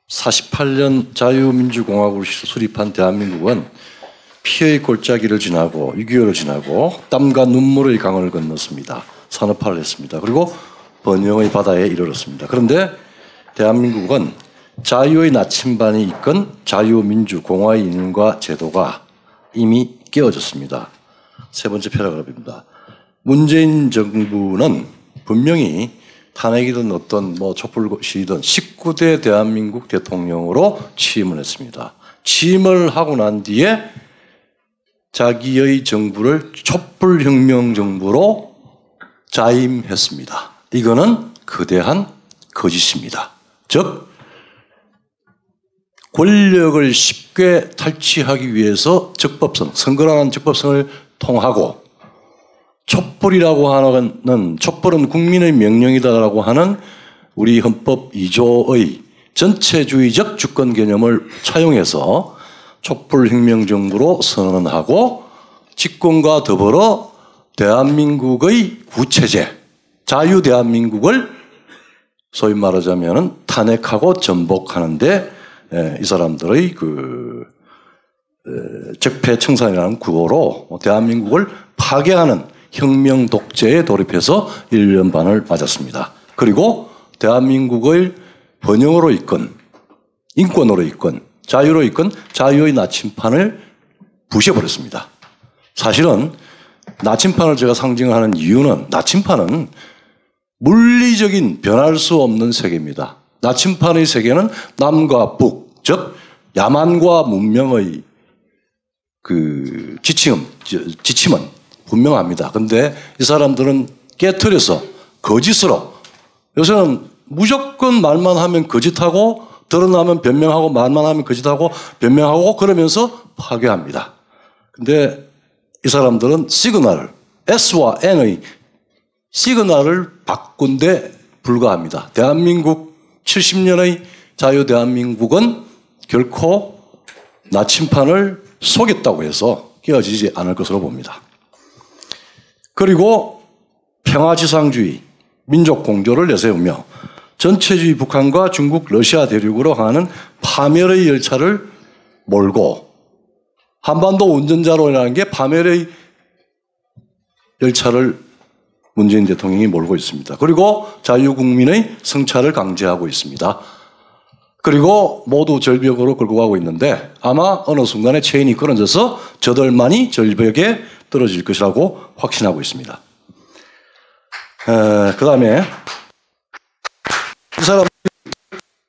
48년 자유민주공화국을 수립한 대한민국은 피의 골짜기를 지나고 6.25를 지나고 땀과 눈물의 강을 건넜습니다. 산업화를 했습니다. 그리고 번영의 바다에 이르렀습니다. 그런데 대한민국은 자유의 나침반이 이끈 자유민주공화의 이념과 제도가 이미 깨어졌습니다. 세 번째 패러그래프입니다. 문재인 정부는 분명히 탄핵이든 어떤 촛불 시위든 19대 대한민국 대통령으로 취임을 했습니다. 취임을 하고 난 뒤에 자기의 정부를 촛불혁명 정부로 자임했습니다. 이거는 거대한 거짓입니다. 즉 권력을 쉽게 탈취하기 위해서 적법성, 선거라는 적법성을 통하고 촛불이라고 하는 촛불은 국민의 명령이다라고 하는 우리 헌법 2조의 전체주의적 주권 개념을 차용해서 촛불혁명정부로 선언하고 집권과 더불어 대한민국의 구체제, 자유대한민국을 소위 말하자면 탄핵하고 전복하는데 이 사람들의 적폐청산이라는 구호로 대한민국을 파괴하는 혁명 독재에 돌입해서 1년 반을 맞았습니다. 그리고 대한민국을 번영으로 이끈, 인권으로 이끈, 자유로 이끈 자유의 나침판을 부셔버렸습니다. 사실은 나침판을 제가 상징하는 이유는 나침판은 물리적인 변할 수 없는 세계입니다. 나침판의 세계는 남과 북, 즉 야만과 문명의 지침은 분명합니다. 그런데 이 사람들은 깨트려서 거짓으로 요새는 무조건 말만 하면 거짓하고 드러나면 변명하고 말만 하면 거짓하고 변명하고 그러면서 파괴합니다. 근데 이 사람들은 시그널, S와 N의 시그널을 바꾼 데 불과합니다. 대한민국 70년의 자유 대한민국은 결코 나침판을 속였다고 해서 깨어지지 않을 것으로 봅니다. 그리고 평화지상주의, 민족공조를 내세우며 전체주의 북한과 중국, 러시아 대륙으로 가는 파멸의 열차를 몰고 한반도 운전자로라는 게 파멸의 열차를 문재인 대통령이 몰고 있습니다. 그리고 자유국민의 성찰을 강제하고 있습니다. 그리고 모두 절벽으로 끌고 가고 있는데 아마 어느 순간에 체인이 끊어져서 저들만이 절벽에 떨어질 것이라고 확신하고 있습니다. 그 다음에 이 사람은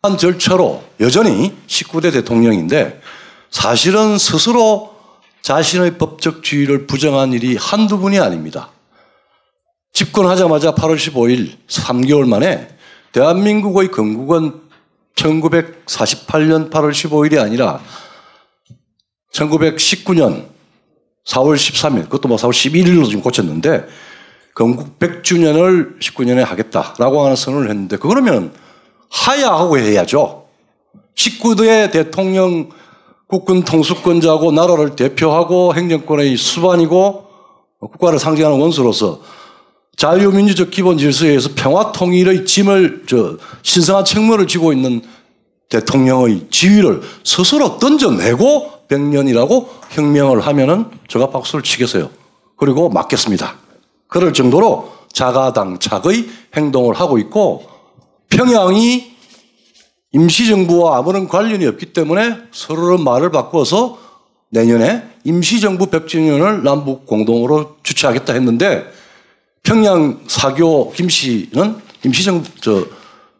한 절차로 여전히 19대 대통령인데 사실은 스스로 자신의 법적 지위를 부정한 일이 한두 분이 아닙니다. 집권하자마자 8월 15일 3개월 만에 대한민국의 건국은 1948년 8월 15일이 아니라 1919년 4월 13일, 그것도 4월 11일로 지금 고쳤는데 건국 100주년을 19년에 하겠다라고 하는 선언을 했는데 그러면 하야하고 해야죠. 19대 대통령 국군 통수권자고 나라를 대표하고 행정권의 수반이고 국가를 상징하는 원수로서 자유민주적 기본 질서에 의해서 평화 통일의 짐을 신성한 책무를 지고 있는 대통령의 지위를 스스로 던져내고 100년이라고 혁명을 하면은 제가 박수를 치겠어요. 그리고 맞겠습니다. 그럴 정도로 자가당착의 행동을 하고 있고 평양이 임시정부와 아무런 관련이 없기 때문에 서로를 말을 바꿔서 내년에 임시정부 100주년을 남북 공동으로 주최하겠다 했는데 평양 사교 김 씨는 임시정부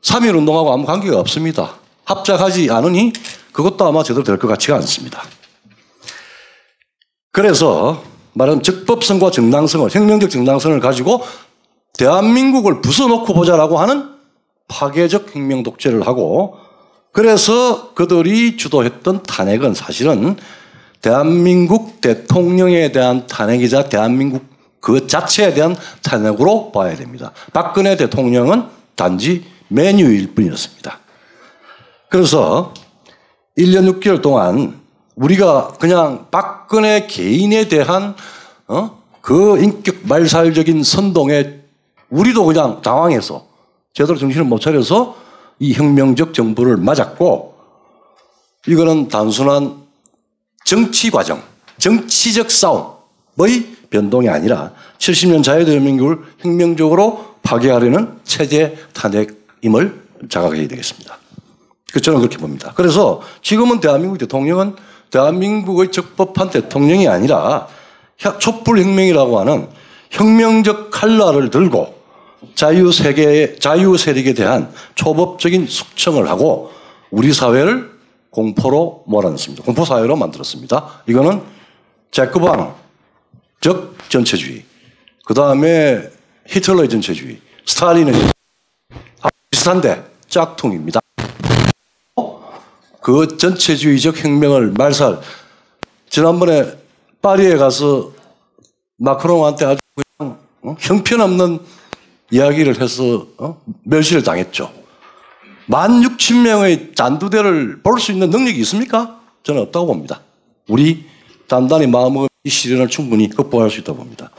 3.1운동하고 아무 관계가 없습니다. 합작하지 않으니 그것도 아마 제대로 될 것 같지가 않습니다. 그래서 말하는 적법성과 정당성을, 혁명적 정당성을 가지고 대한민국을 부숴놓고 보자라고 하는 파괴적 혁명 독재를 하고 그래서 그들이 주도했던 탄핵은 사실은 대한민국 대통령에 대한 탄핵이자 대한민국 그 자체에 대한 탄핵으로 봐야 됩니다. 박근혜 대통령은 단지 메뉴일 뿐이었습니다. 그래서 1년 6개월 동안 우리가 그냥 박근혜 개인에 대한 그 인격 말살적인 선동에 우리도 그냥 당황해서 제대로 정신을 못 차려서 이 혁명적 정부를 맞았고 이거는 단순한 정치 과정, 정치적 싸움의 변동이 아니라 70년 자유대한민국을 혁명적으로 파괴하려는 체제 탄핵임을 자각해야 되겠습니다. 저는 그렇게 봅니다. 그래서 지금은 대한민국 대통령은 대한민국의 적법한 대통령이 아니라 촛불혁명이라고 하는 혁명적 칼날을 들고 자유 세력에 대한 초법적인 숙청을 하고 우리 사회를 공포로 몰아넣습니다. 공포사회로 만들었습니다. 이거는 제크방, 즉 전체주의, 그 다음에 히틀러의 전체주의, 스탈린의 전체주의, 비슷한데 짝퉁입니다. 그 전체주의적 혁명을 말살, 지난번에 파리에 가서 마크롱한테 아주 그냥 형편없는 이야기를 해서 멸시를 당했죠. 16,000명의 잔두대를 볼 수 있는 능력이 있습니까? 저는 없다고 봅니다. 우리 단단히 마음먹은 이 시련을 충분히 극복할 수 있다고 봅니다.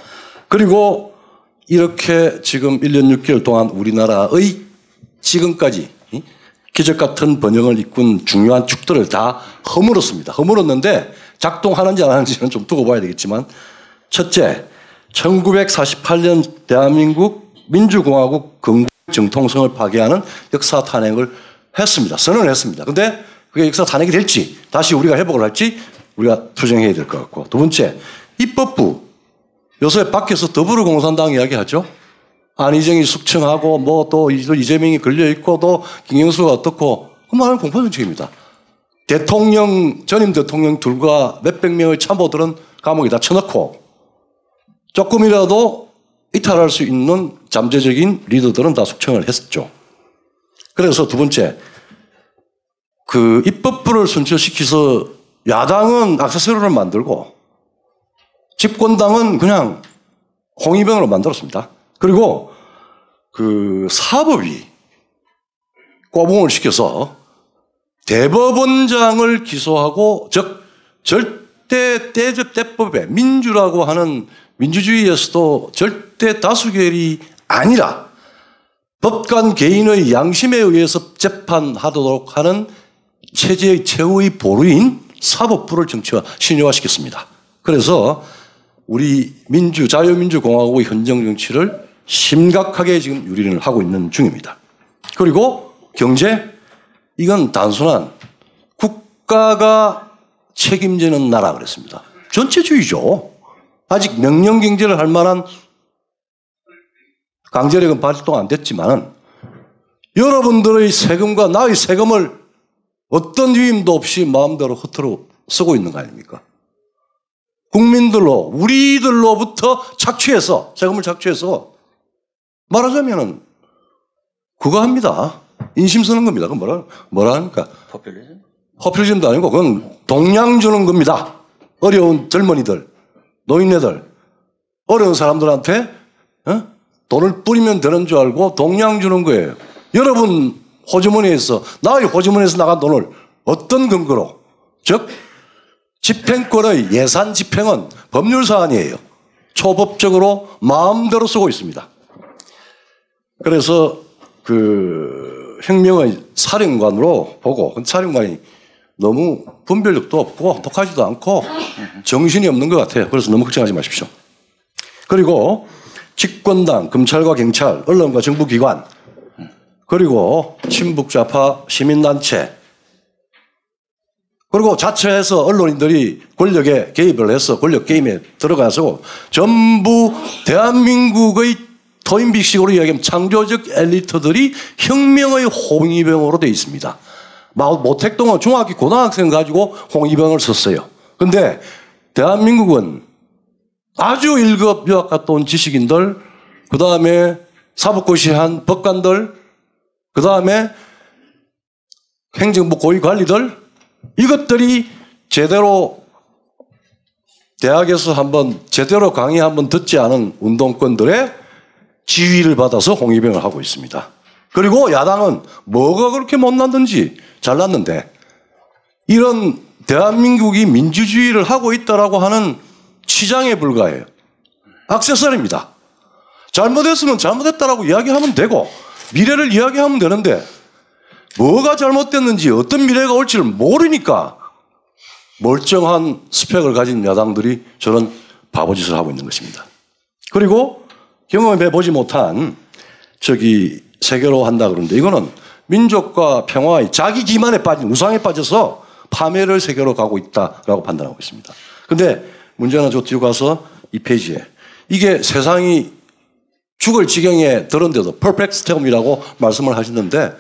그리고 이렇게 지금 1년 6개월 동안 우리나라의 지금까지 기적 같은 번영을 이끈 중요한 축들을 다 허물었습니다. 허물었는데 작동하는지 안 하는지는 좀 두고 봐야 되겠지만, 첫째, 1948년 대한민국 민주공화국 건국 정통성을 파괴하는 역사 탄핵을 했습니다. 선언을 했습니다. 근데 그게 역사 탄핵이 될지 다시 우리가 회복을 할지 우리가 투쟁해야 될 것 같고, 두 번째, 입법부. 요새 밖에서 더불어공산당 이야기하죠. 안희정이 숙청하고 뭐 또 이재명이 걸려있고 또 김경수가 어떻고, 그 말은 공포정책입니다. 전임 대통령 둘과 몇백 명의 참모들은 감옥에다 쳐넣고 조금이라도 이탈할 수 있는 잠재적인 리더들은 다 숙청을 했었죠. 그래서 두 번째, 그 입법부를 선출시켜서 야당은 악세사리를 만들고 집권당은 그냥 홍위병으로 만들었습니다. 그리고 그 사법위 꼬붕을 시켜서 대법원장을 기소하고, 즉 절대 대법에 민주라고 하는 민주주의에서도 절대 다수결이 아니라 법관 개인의 양심에 의해서 재판하도록 하는 체제의 최후의 보루인 사법부를 정치화, 신유화시켰습니다. 그래서 우리 자유민주공화국의 현정 정치를 심각하게 지금 유린을 하고 있는 중입니다. 그리고 경제, 이건 단순한 국가가 책임지는 나라 그랬습니다. 전체주의죠. 아직 명령경제를 할 만한 강제력은 발동 안 됐지만 여러분들의 세금과 나의 세금을 어떤 위임도 없이 마음대로 허투루 쓰고 있는 거 아닙니까? 국민들로, 우리들로부터 착취해서, 세금을 착취해서, 말하자면은 그거 합니다. 인심 쓰는 겁니다. 그건 뭐라 합니까? 포퓰리즘? 포퓰리즘도 아니고 그건 동양 주는 겁니다. 어려운 젊은이들, 노인네들, 어려운 사람들한테 돈을 뿌리면 되는 줄 알고 동양 주는 거예요. 여러분 호주머니에서, 나의 호주머니에서 나간 돈을 어떤 근거로, 즉 집행권의 예산 집행은 법률 사안이에요. 초법적으로 마음대로 쓰고 있습니다. 그래서 그 혁명의 사령관으로 보고, 사령관이 너무 분별력도 없고 독하지도 않고 정신이 없는 것 같아요. 그래서 너무 걱정하지 마십시오. 그리고 집권당, 검찰과 경찰, 언론과 정부기관, 그리고 친북 좌파 시민단체, 그리고 자체에서 언론인들이 권력에 개입을 해서 권력 게임에 들어가서 전부 대한민국의 토인빅식으로 이야기하면 창조적 엘리트들이 혁명의 홍위병으로 되어 있습니다. 모택동은 중학교 고등학생 가지고 홍위병을 썼어요. 그런데 대한민국은 아주 1급 유학 갔다 온 지식인들, 그 다음에 사법고시한 법관들, 그 다음에 행정부 고위 관리들, 이것들이 제대로 대학에서 한번 제대로 강의 한번 듣지 않은 운동권들의 지휘를 받아서 홍위병을 하고 있습니다. 그리고 야당은 뭐가 그렇게 못났는지 잘났는데, 이런 대한민국이 민주주의를 하고 있다라고 하는 치장에 불과해요. 액세서리입니다. 잘못했으면 잘못했다라고 이야기하면 되고 미래를 이야기하면 되는데, 뭐가 잘못됐는지 어떤 미래가 올지를 모르니까 멀쩡한 스펙을 가진 야당들이 저런 바보짓을 하고 있는 것입니다. 그리고 경험해 보지 못한 세계로 한다 그러는데 이거는 민족과 평화의 자기 기만에 빠진 우상에 빠져서 파멸을 세계로 가고 있다라고 판단하고 있습니다. 근데 문제는 저 뒤로 가서 이 페이지에 이게 세상이 죽을 지경에 들었는데도 퍼펙트 스톰이라고 말씀을 하시는데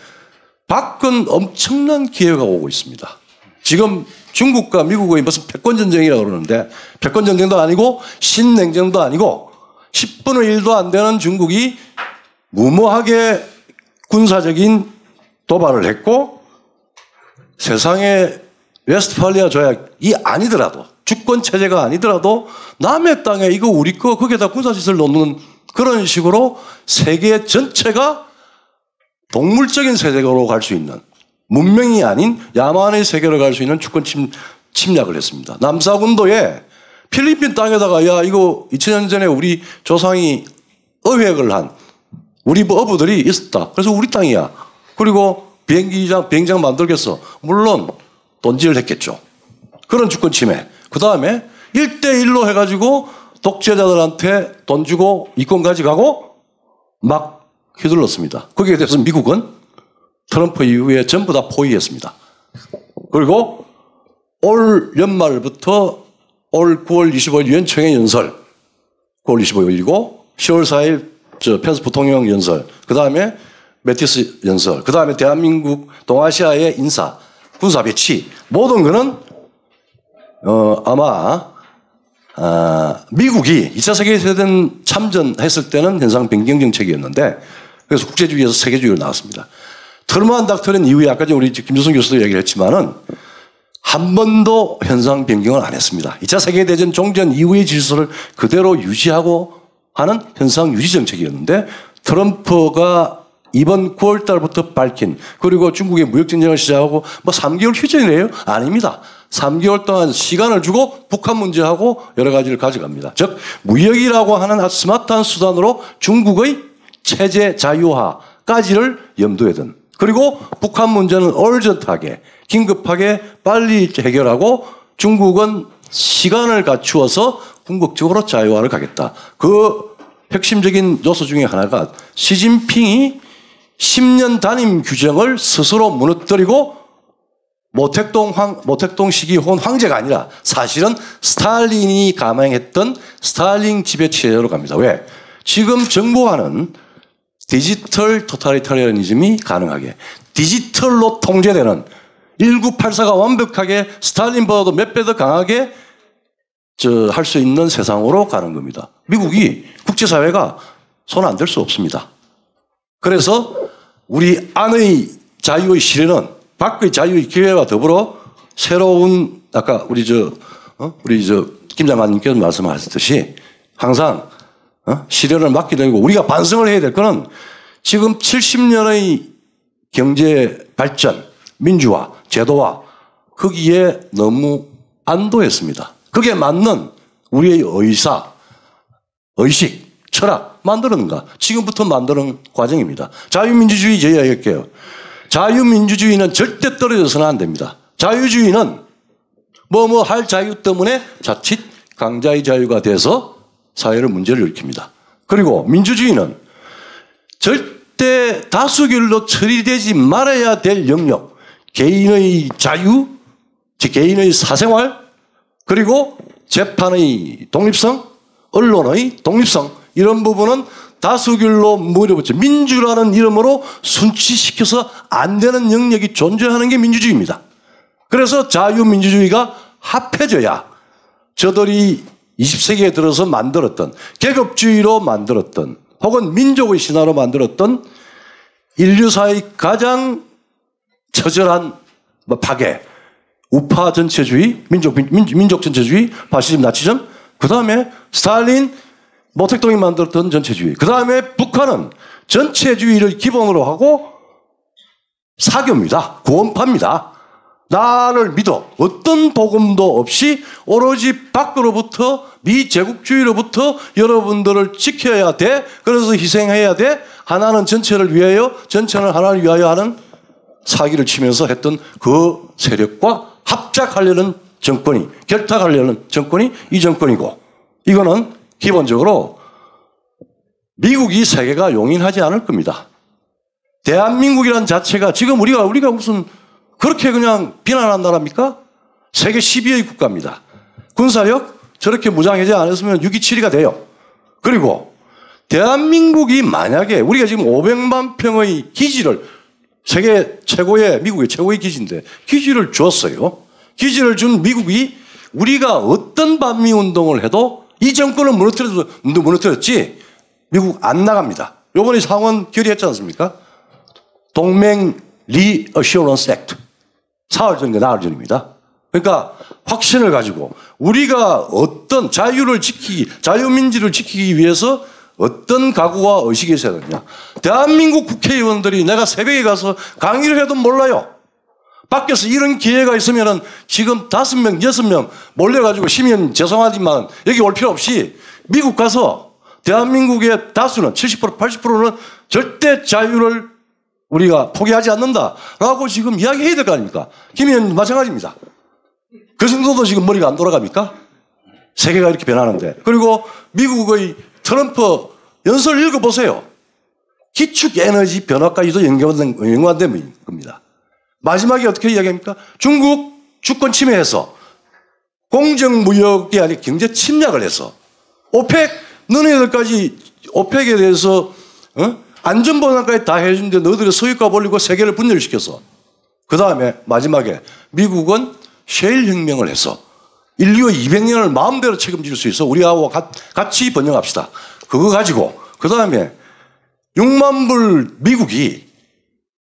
밖은 엄청난 기회가 오고 있습니다. 지금 중국과 미국의 무슨 패권전쟁이라고 그러는데 패권전쟁도 아니고 신냉전도 아니고 10분의 1도 안 되는 중국이 무모하게 군사적인 도발을 했고 세상의 웨스트팔리아 조약이 아니더라도 주권체제가 아니더라도 남의 땅에 이거 우리 거 거기에다 군사시설 놓는 그런 식으로 세계 전체가 동물적인 세계로 갈 수 있는 문명이 아닌 야만의 세계로 갈 수 있는 주권 침략을 했습니다. 남사군도에 필리핀 땅에다가 야 이거 2000년 전에 우리 조상이 어획을 한 우리 어부들이 있었다. 그래서 우리 땅이야. 그리고 비행장 만들겠어. 물론 돈질을 했겠죠. 그런 주권 침해. 그 다음에 1대1로 해가지고 독재자들한테 돈 주고 이권 가져가고 막 휘둘렀습니다. 거기에 대해서 미국은 트럼프 이후에 전부 다 포위했습니다. 그리고 올 연말부터 올 9월 25일 유엔총회 연설 9월 25일이고 10월 4일 펜스 부통령 연설 그 다음에 매티스 연설 그 다음에 대한민국 동아시아의 인사 군사 배치 모든 거는 아마 미국이 2차 세계대전 참전했을 때는 현상 변경 정책이었는데 그래서 국제주의에서 세계주의로 나왔습니다. 트루먼 닥터린 이후에 아까 우리 김주성 교수도 얘기를 했지만은 한 번도 현상 변경을 안 했습니다. 2차 세계대전 종전 이후의 질서를 그대로 유지하고 하는 현상 유지 정책이었는데 트럼프가 이번 9월 달부터 밝힌 그리고 중국의 무역전쟁을 시작하고 3개월 휴전이래요? 아닙니다. 3개월 동안 시간을 주고 북한 문제하고 여러 가지를 가져갑니다. 즉 무역이라고 하는 아주 스마트한 수단으로 중국의 체제 자유화까지를 염두에 둔 그리고 북한 문제는 얼전하게 긴급하게 빨리 해결하고 중국은 시간을 갖추어서 궁극적으로 자유화를 가겠다. 그 핵심적인 요소 중에 하나가 시진핑이 10년 단임 규정을 스스로 무너뜨리고 모택동 시기 혹은 황제가 아니라 사실은 스탈린이 감행했던 스탈린 지배체제로 갑니다. 왜? 지금 정부와는 디지털 토탈리타리아니즘이 가능하게 디지털로 통제되는 1984가 완벽하게 스탈린보다도 몇 배 더 강하게 할 수 있는 세상으로 가는 겁니다. 미국이 국제사회가 손 안 댈 수 없습니다. 그래서 우리 안의 자유의 실현은 밖의 자유의 기회와 더불어 새로운 아까 우리 김 장관님께서 말씀하셨듯이 항상 실현을 맡게 되고 우리가 반성을 해야 될 거는 지금 70년의 경제 발전, 민주화, 제도화 거기에 너무 안도했습니다. 그게 맞는 우리의 의식, 철학 만드는가? 지금부터 만드는 과정입니다. 자유민주주의 제가 얘기할게요. 자유민주주의는 절대 떨어져서는 안 됩니다. 자유주의는 할 자유 때문에 자칫 강자의 자유가 돼서 사회를 문제를 일으킵니다. 그리고 민주주의는 절대 다수결로 처리되지 말아야 될 영역, 개인의 자유, 개인의 사생활, 그리고 재판의 독립성, 언론의 독립성 이런 부분은 다수결로 물어붙여 민주라는 이름으로 순치시켜서 안 되는 영역이 존재하는 게 민주주의입니다. 그래서 자유민주주의가 합해져야 저들이 20세기에 들어서 만들었던 계급주의로 만들었던 혹은 민족의 신화로 만들었던 인류사의 가장 처절한 파괴, 우파 전체주의, 민족 전체주의, 파시즘, 나치즘, 그 다음에 스탈린, 모택동이 만들었던 전체주의, 그 다음에 북한은 전체주의를 기본으로 하고 사교입니다. 구원파입니다. 나를 믿어. 어떤 복음도 없이 오로지 밖으로부터 미제국주의로부터 여러분들을 지켜야 돼. 그래서 희생해야 돼. 하나는 전체를 위하여, 전체는 하나를 위하여 하는 사기를 치면서 했던 그 세력과 합작하려는 정권이, 결탁하려는 정권이 이 정권이고, 이거는 기본적으로 미국이 세계가 용인하지 않을 겁니다. 대한민국이라는 자체가 지금 우리가 무슨 그렇게 그냥 비난한 나라입니까? 세계 10위의 국가입니다. 군사력 저렇게 무장해제 안 했으면 6.27가 돼요. 그리고 대한민국이 만약에 우리가 지금 500만 평의 기지를, 세계 최고의, 미국의 최고의 기지인데 기지를 줬어요. 기지를 준 미국이 우리가 어떤 반미운동을 해도 이 정권을 무너뜨렸지 미국 안 나갑니다. 요번에 상원 결의했지 않습니까? 동맹 리어슈런스 액트. 4월 전인가 나흘 전입니다. 그러니까 확신을 가지고 우리가 어떤 자유민주를 지키기 위해서 어떤 각오와 의식이 있어야 되느냐. 대한민국 국회의원들이 내가 새벽에 가서 강의를 해도 몰라요. 밖에서 이런 기회가 있으면은 지금 5명, 6명 몰려가지고 시민 죄송하지만 여기 올 필요 없이 미국 가서 대한민국의 다수는 70%, 80%는 절대 자유를 우리가 포기하지 않는다라고 지금 이야기해야 될 거 아닙니까? 김 의원님 마찬가지입니다. 그 정도도 지금 머리가 안 돌아갑니까? 세계가 이렇게 변하는데. 그리고 미국의 트럼프 연설 읽어보세요. 기축에너지 변화까지도 연관된 겁니다. 마지막에 어떻게 이야기합니까? 중국 주권 침해해서 공정무역이 아닌 경제 침략을 해서 오펙 너네들까지 오펙에 대해서 안전보장까지 다 해주는데 너희들의 소유값 올리고 세계를 분열시켜서 그 다음에 마지막에 미국은 셰일 혁명을 해서 인류의 200년을 마음대로 책임질 수 있어 우리하고 같이 번영합시다. 그거 가지고 그 다음에 6만 불 미국이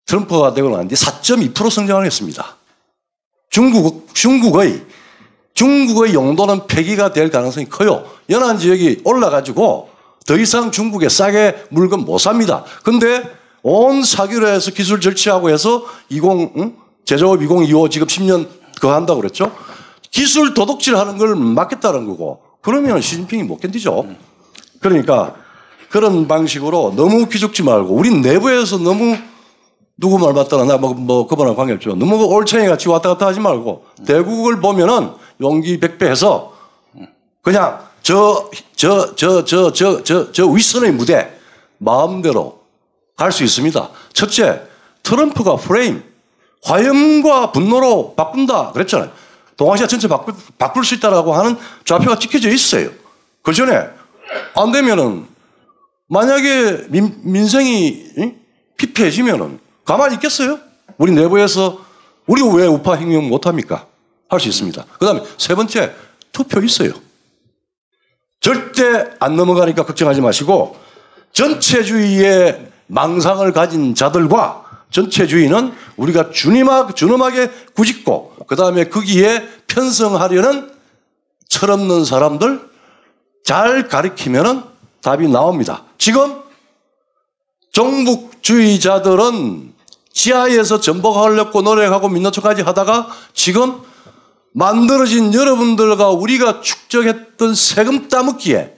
트럼프가 되고 난 뒤 4.2% 성장을 했습니다. 중국의 용도는 폐기가 될 가능성이 커요. 연안 지역이 올라가지고 더 이상 중국에 싸게 물건 못 삽니다. 근데 온 사기로 해서 기술 절취하고 해서 제조업 2025 지금 10년 그거 한다고 그랬죠? 기술 도둑질 하는 걸 막겠다는 거고, 그러면 시진핑이 못 견디죠. 그러니까 그런 방식으로 너무 기죽지 말고, 우리 내부에서 너무 누구 말 맞다나 나 그분하고 관계없지만 너무 올챙이 같이 왔다 갔다 하지 말고, 대국을 보면은 용기 100배 해서 그냥 저 윗선의 무대 마음대로 갈 수 있습니다. 첫째, 트럼프가 프레임, 화염과 분노로 바꾼다 그랬잖아요. 동아시아 전체 바꿀 수 있다라고 하는 좌표가 찍혀져 있어요. 그 전에 안 되면은 만약에 민생이 피폐해지면은 가만히 있겠어요? 우리 내부에서 우리가 왜 우파 혁명 못합니까? 할 수 있습니다. 그 다음에 세 번째, 투표 있어요. 절대 안 넘어가니까 걱정하지 마시고, 전체주의의 망상을 가진 자들과 전체주의는 우리가 준엄하게 꾸짖고 그 다음에 거기에 편성하려는 철없는 사람들 잘 가리키면은 답이 나옵니다. 지금 종북주의자들은 지하에서 전복하려고 노력하고 믿는 척까지 하다가 지금 만들어진 여러분들과 우리가 축적했던 세금 따먹기에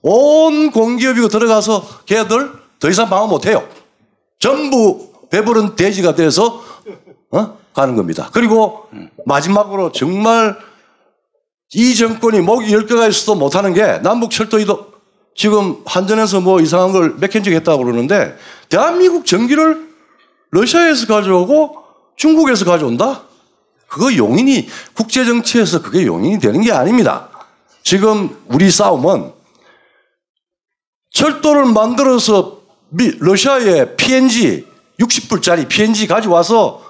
온 공기업이 들어가서 걔들 더 이상 방어 못해요. 전부 배부른 돼지가 돼서 가는 겁니다. 그리고 마지막으로 정말 이 정권이 목이 10개가 있어도 못하는 게, 남북철도도 지금 한전에서 뭐 이상한 걸 맥힌 적이 했다고 그러는데, 대한민국 전기를 러시아에서 가져오고 중국에서 가져온다? 그거 용인이, 국제정치에서 그게 용인이 되는 게 아닙니다. 지금 우리 싸움은 철도를 만들어서 러시아에 PNG 60불짜리 PNG 가져와서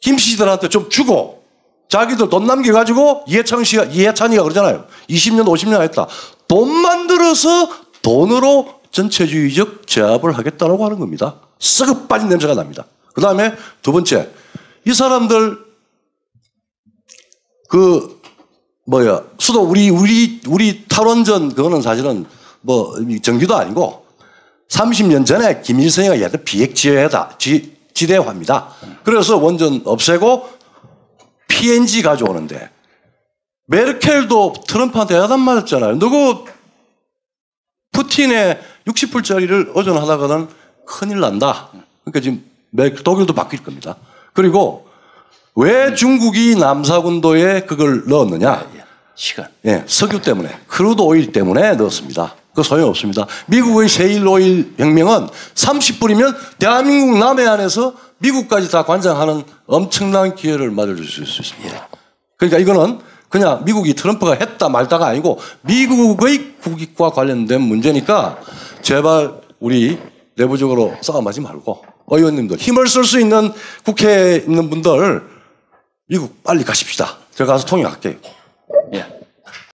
김씨들한테 좀 주고 자기들 돈 남겨가지고 이해찬이가 그러잖아요. 20년 50년 했다. 돈 만들어서 돈으로 전체주의적 제압을 하겠다라고 하는 겁니다. 썩어 빠진 냄새가 납니다. 그 다음에 두 번째, 이 사람들 수도 우리 탈원전 그거는 사실은 전기도 아니고 30년 전에 김일성이가 얘들 비핵지대화입니다. 그래서 원전 없애고 PNG 가져오는데, 메르켈도 트럼프한테 야단 맞았잖아요. 누구 푸틴의 60불짜리를 의존하다가는 큰일 난다. 그러니까 지금 독일도 바뀔 겁니다. 그리고 왜 중국이 남사군도에 그걸 넣었느냐? 시간. 예, 석유 때문에, 크루드 오일 때문에 넣었습니다. 그 소용없습니다. 미국의 셰일 오일 혁명은 30불이면 대한민국 남해안에서 미국까지 다 관장하는 엄청난 기회를 맞아줄 수 있습니다. 그러니까 이거는 그냥 미국이 트럼프가 했다 말다가 아니고 미국의 국익과 관련된 문제니까 제발 우리 내부적으로 싸움하지 말고 의원님들 힘을 쓸 수 있는 국회에 있는 분들 미국 빨리 가십시다. 제가 가서 통역할게요. 예.